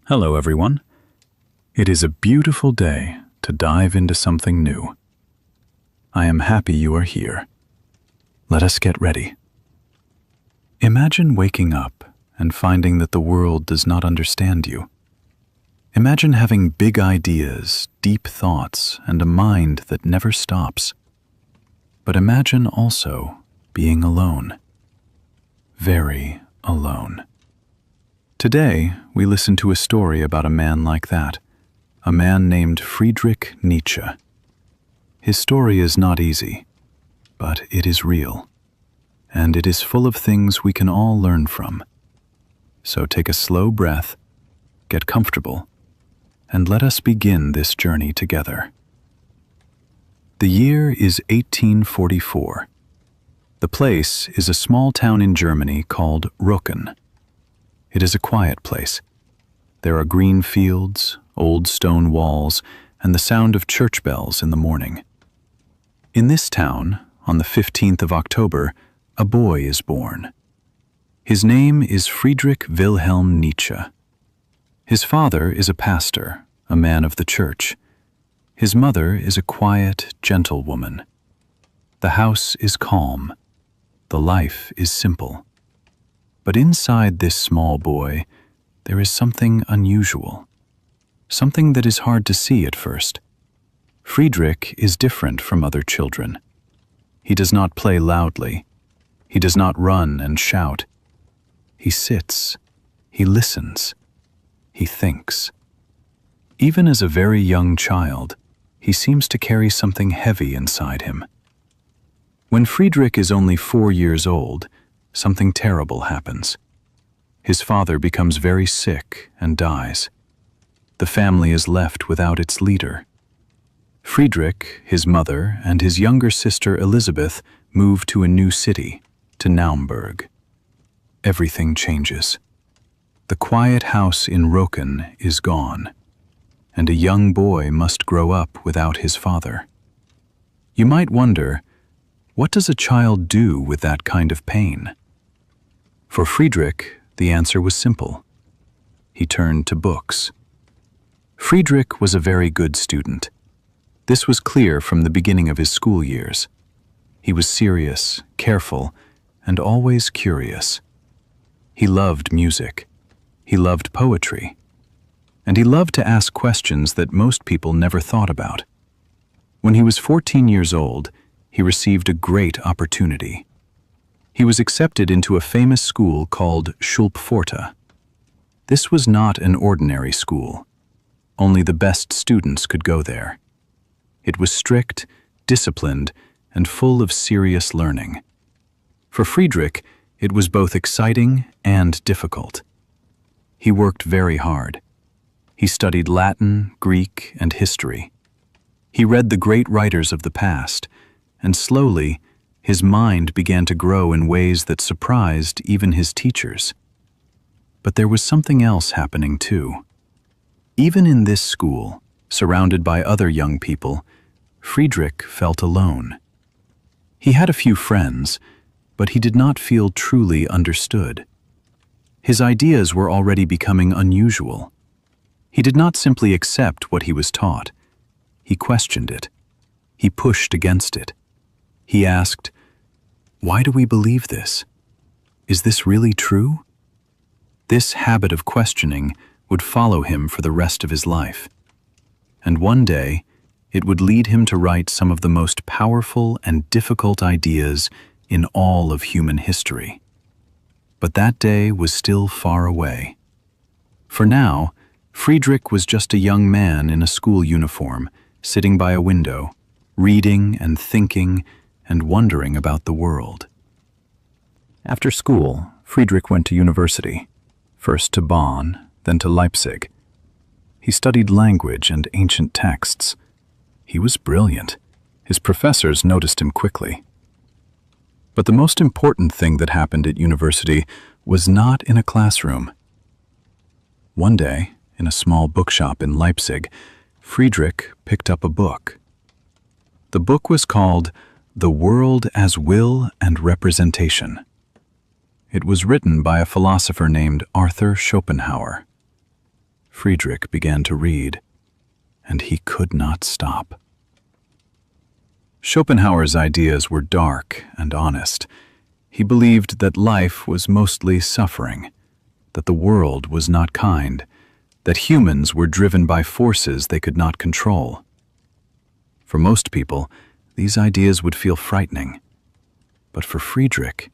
Hello, everyone. It is a beautiful day to dive into something new. I am happy you are here. Let us get ready. Imagine waking up and finding that the world does not understand you. Imagine having big ideas, deep thoughts, and a mind that never stops. But imagine also being alone. Very alone. Today, we listen to a story about a man like that, a man named Friedrich Nietzsche. His story is not easy, but it is real, and it is full of things we can all learn from. So take a slow breath, get comfortable, and let us begin this journey together. The year is 1844. The place is a small town in Germany called Röcken. It is a quiet place. There are green fields, old stone walls, and the sound of church bells in the morning. In this town, on the 15th of October, a boy is born. His name is Friedrich Wilhelm Nietzsche. His father is a pastor, a man of the church. His mother is a quiet, gentle woman. The house is calm. The life is simple. But inside this small boy, there is something unusual, something that is hard to see at first. Friedrich is different from other children. He does not play loudly. He does not run and shout. He sits. He listens. He thinks. Even as a very young child, he seems to carry something heavy inside him. When Friedrich is only 4 years old, something terrible happens. His father becomes very sick and dies. The family is left without its leader. Friedrich, his mother, and his younger sister Elizabeth move to a new city, to Naumburg. Everything changes. The quiet house in Röcken is gone, and a young boy must grow up without his father. You might wonder, what does a child do with that kind of pain? For Friedrich, the answer was simple. He turned to books. Friedrich was a very good student. This was clear from the beginning of his school years. He was serious, careful, and always curious. He loved music. He loved poetry. And he loved to ask questions that most people never thought about. When he was 14 years old, he received a great opportunity. He was accepted into a famous school called Schulpforta. This was not an ordinary school. Only the best students could go there. It was strict, disciplined, and full of serious learning. For Friedrich, it was both exciting and difficult. He worked very hard. He studied Latin, Greek, and history. He read the great writers of the past, and slowly, his mind began to grow in ways that surprised even his teachers. But there was something else happening too. Even in this school, surrounded by other young people, Friedrich felt alone. He had a few friends, but he did not feel truly understood. His ideas were already becoming unusual. He did not simply accept what he was taught. He questioned it. He pushed against it. He asked, "Why do we believe this? Is this really true?" This habit of questioning would follow him for the rest of his life. And one day, it would lead him to write some of the most powerful and difficult ideas in all of human history. But that day was still far away. For now, Friedrich was just a young man in a school uniform, sitting by a window, reading and thinking and wondering about the world. After school, Friedrich went to university, first to Bonn, then to Leipzig. He studied language and ancient texts. He was brilliant. His professors noticed him quickly. But the most important thing that happened at university was not in a classroom. One day, in a small bookshop in Leipzig, Friedrich picked up a book. The book was called The World as Will and Representation. It was written by a philosopher named Arthur Schopenhauer. Friedrich began to read, and he could not stop. Schopenhauer's ideas were dark and honest. He believed that life was mostly suffering, that the world was not kind, that humans were driven by forces they could not control. For most people, these ideas would feel frightening. But for Friedrich,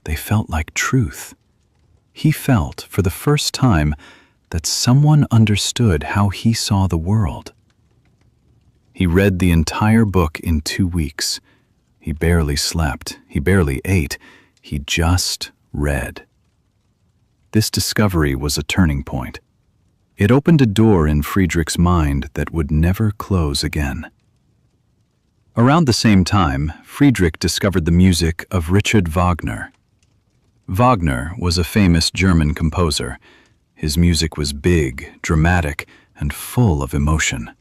they felt like truth. He felt, for the first time, that someone understood how he saw the world. He read the entire book in 2 weeks. He barely slept. He barely ate. He just read. This discovery was a turning point. It opened a door in Friedrich's mind that would never close again. Around the same time, Friedrich discovered the music of Richard Wagner. Wagner was a famous German composer. His music was big, dramatic, and full of emotion.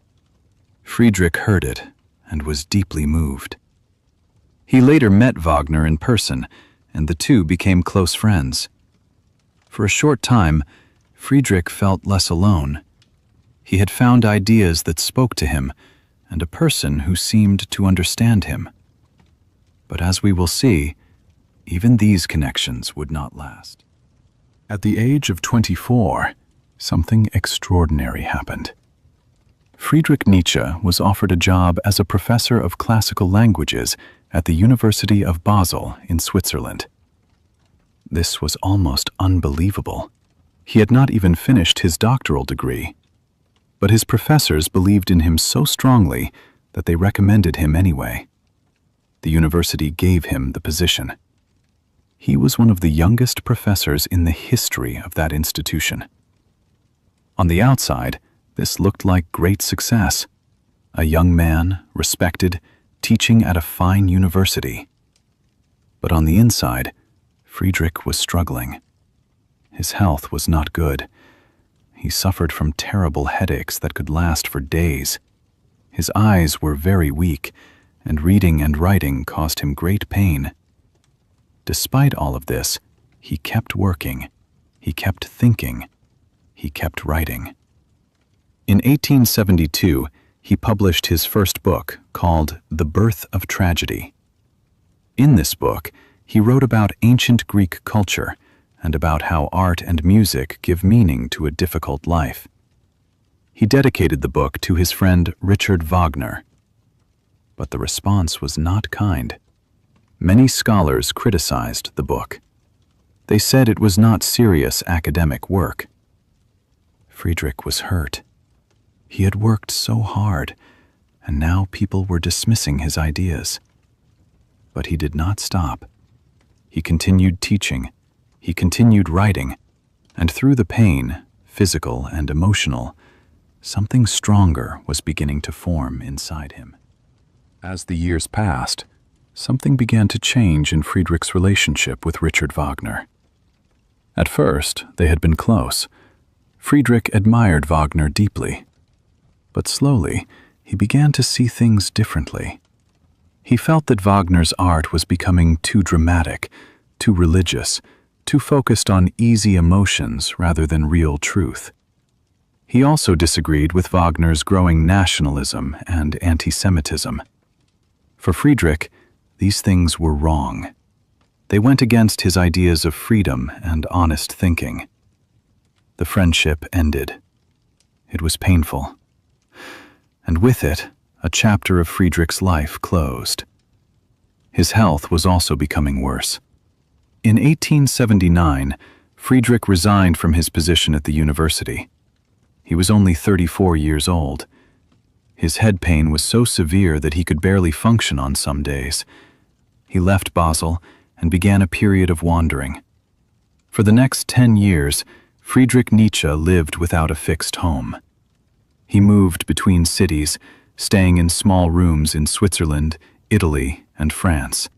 Friedrich heard it and was deeply moved. He later met Wagner in person, and the two became close friends. For a short time, Friedrich felt less alone. He had found ideas that spoke to him, and a person who seemed to understand him. But as we will see, even these connections would not last. At the age of 24, something extraordinary happened. Friedrich Nietzsche was offered a job as a professor of classical languages at the University of Basel in Switzerland. This was almost unbelievable. He had not even finished his doctoral degree. But his professors believed in him so strongly that they recommended him anyway. The university gave him the position. He was one of the youngest professors in the history of that institution. On the outside, this looked like great success. A young man, respected, teaching at a fine university. But on the inside, Friedrich was struggling. His health was not good. He suffered from terrible headaches that could last for days. His eyes were very weak, and reading and writing caused him great pain. Despite all of this, he kept working. He kept thinking. He kept writing. In 1872, he published his first book called The Birth of Tragedy. In this book, he wrote about ancient Greek culture and about how art and music give meaning to a difficult life. He dedicated the book to his friend Richard Wagner. But the response was not kind. Many scholars criticized the book. They said it was not serious academic work. Friedrich was hurt. He had worked so hard, and now people were dismissing his ideas. But he did not stop. He continued teaching. He continued writing, and through the pain, physical and emotional, something stronger was beginning to form inside him. As the years passed, something began to change in Friedrich's relationship with Richard Wagner. At first, they had been close. Friedrich admired Wagner deeply. But slowly, he began to see things differently. He felt that Wagner's art was becoming too dramatic, too religious, too focused on easy emotions rather than real truth. He also disagreed with Wagner's growing nationalism and anti-Semitism. For Friedrich, these things were wrong. They went against his ideas of freedom and honest thinking. The friendship ended. It was painful. And with it, a chapter of Friedrich's life closed. His health was also becoming worse. In 1879, Friedrich resigned from his position at the university. He was only 34 years old. His head pain was so severe that he could barely function on some days. He left Basel and began a period of wandering. For the next 10 years, Friedrich Nietzsche lived without a fixed home. He moved between cities, staying in small rooms in Switzerland, Italy, and France.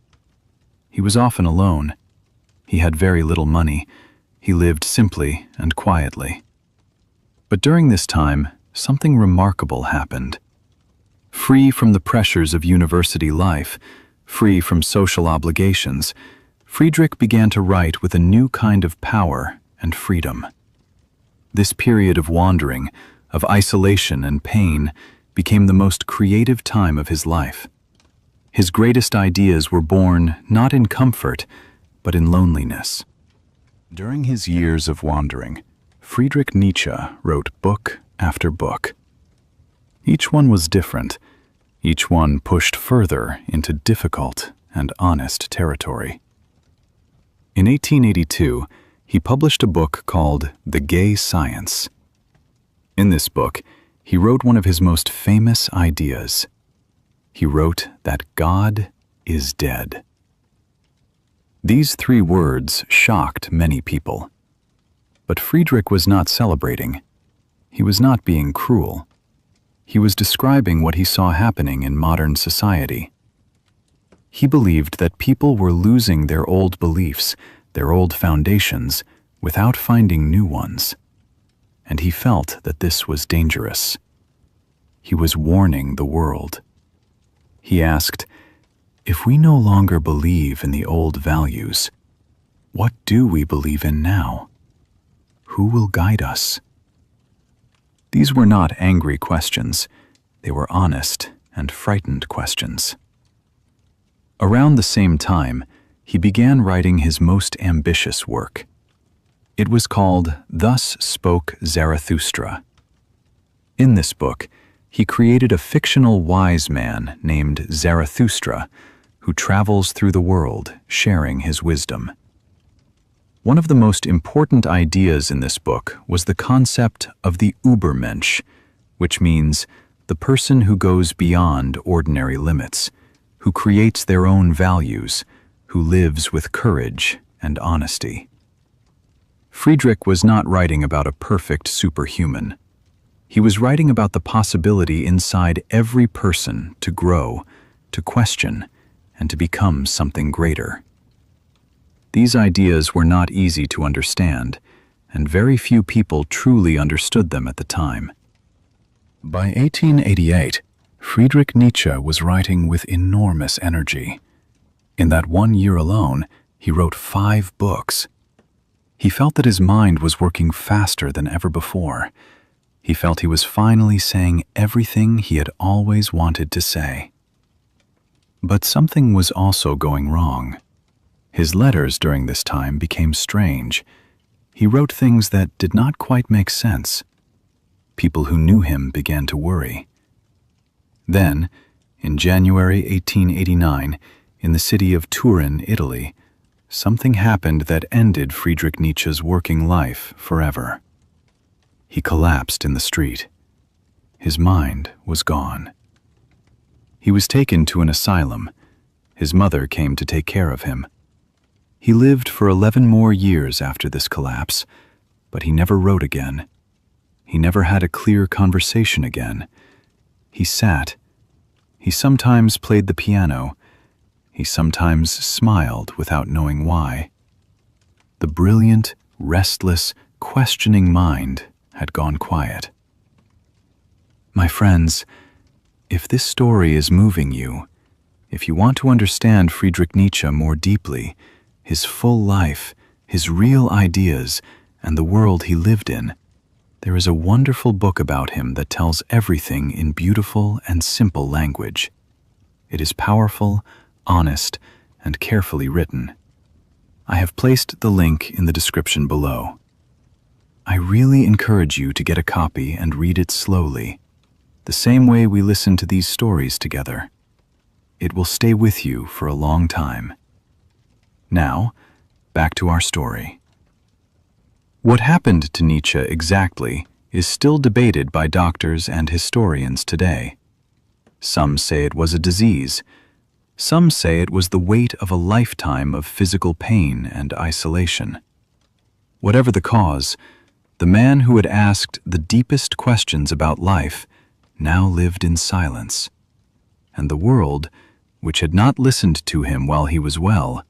He was often alone. He had very little money. He lived simply and quietly. But during this time, something remarkable happened. Free from the pressures of university life, free from social obligations, Friedrich began to write with a new kind of power and freedom. This period of wandering, of isolation and pain, became the most creative time of his life. His greatest ideas were born not in comfort, but in loneliness. During his years of wandering, Friedrich Nietzsche wrote book after book. Each one was different. Each one pushed further into difficult and honest territory. In 1882, he published a book called The Gay Science. In this book, he wrote one of his most famous ideas. He wrote that God is dead. These 3 words shocked many people. But Friedrich was not celebrating. He was not being cruel. He was describing what he saw happening in modern society. He believed that people were losing their old beliefs, their old foundations, without finding new ones. And he felt that this was dangerous. He was warning the world. He asked, if we no longer believe in the old values, what do we believe in now? Who will guide us? These were not angry questions. They were honest and frightened questions. Around the same time, he began writing his most ambitious work. It was called Thus Spoke Zarathustra. In this book, he created a fictional wise man named Zarathustra who travels through the world sharing his wisdom. One of the most important ideas in this book was the concept of the Übermensch, which means the person who goes beyond ordinary limits, who creates their own values, who lives with courage and honesty. Friedrich was not writing about a perfect superhuman. He was writing about the possibility inside every person to grow, to question, and to become something greater. These ideas were not easy to understand, and very few people truly understood them at the time. By 1888, Friedrich Nietzsche was writing with enormous energy. In that 1 year alone, he wrote 5 books. He felt that his mind was working faster than ever before. He felt he was finally saying everything he had always wanted to say. But something was also going wrong. His letters during this time became strange. He wrote things that did not quite make sense. People who knew him began to worry. Then, in January 1889, in the city of Turin, Italy, something happened that ended Friedrich Nietzsche's working life forever. He collapsed in the street. His mind was gone. He was taken to an asylum. His mother came to take care of him. He lived for 11 more years after this collapse, but he never wrote again. He never had a clear conversation again. He sat. He sometimes played the piano. He sometimes smiled without knowing why. The brilliant, restless, questioning mind had gone quiet. My friends, if this story is moving you, if you want to understand Friedrich Nietzsche more deeply, his full life, his real ideas, and the world he lived in, there is a wonderful book about him that tells everything in beautiful and simple language. It is powerful, honest, and carefully written. I have placed the link in the description below. I really encourage you to get a copy and read it slowly, the same way we listen to these stories together. It will stay with you for a long time. Now, back to our story. What happened to Nietzsche exactly is still debated by doctors and historians today. Some say it was a disease. Some say it was the weight of a lifetime of physical pain and isolation. Whatever the cause, the man who had asked the deepest questions about life now lived in silence, and the world, which had not listened to him while he was well,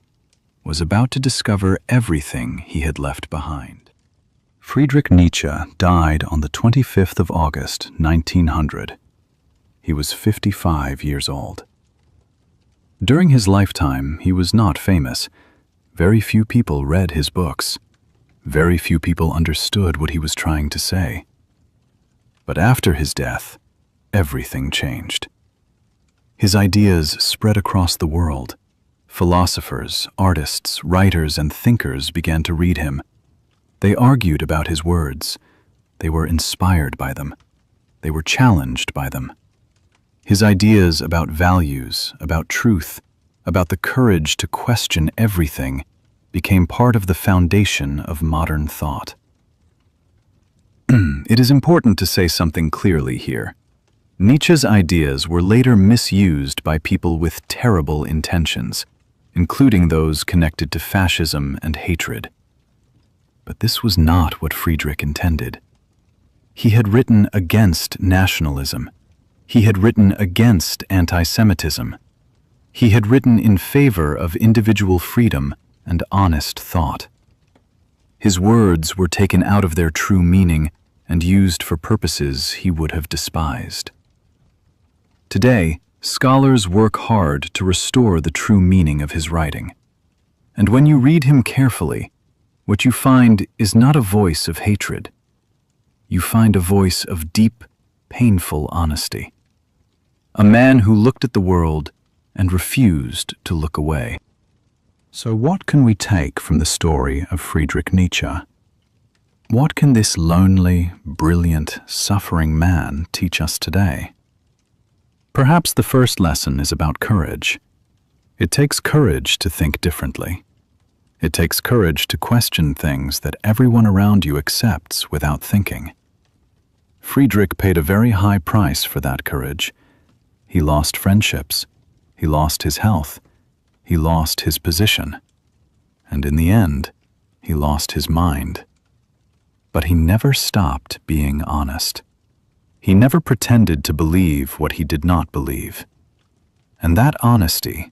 was about to discover everything he had left behind. Friedrich Nietzsche died on the 25th of August, 1900. He was 55 years old. During his lifetime, he was not famous. Very few people read his books. Very few people understood what he was trying to say. But after his death, everything changed. His ideas spread across the world. Philosophers, artists, writers, and thinkers began to read him. They argued about his words. They were inspired by them. They were challenged by them. His ideas about values, about truth, about the courage to question everything became part of the foundation of modern thought. It is important to say something clearly here. Nietzsche's ideas were later misused by people with terrible intentions, including those connected to fascism and hatred. But this was not what Friedrich intended. He had written against nationalism. He had written against anti-Semitism. He had written in favor of individual freedom and honest thought. His words were taken out of their true meaning and used for purposes he would have despised. Today, scholars work hard to restore the true meaning of his writing. And when you read him carefully, what you find is not a voice of hatred. You find a voice of deep, painful honesty. A man who looked at the world and refused to look away. So what can we take from the story of Friedrich Nietzsche? What can this lonely, brilliant, suffering man teach us today? Perhaps the first lesson is about courage. It takes courage to think differently. It takes courage to question things that everyone around you accepts without thinking. Friedrich paid a very high price for that courage. He lost friendships. He lost his health. He lost his position. And in the end, he lost his mind. But he never stopped being honest. He never pretended to believe what he did not believe. And that honesty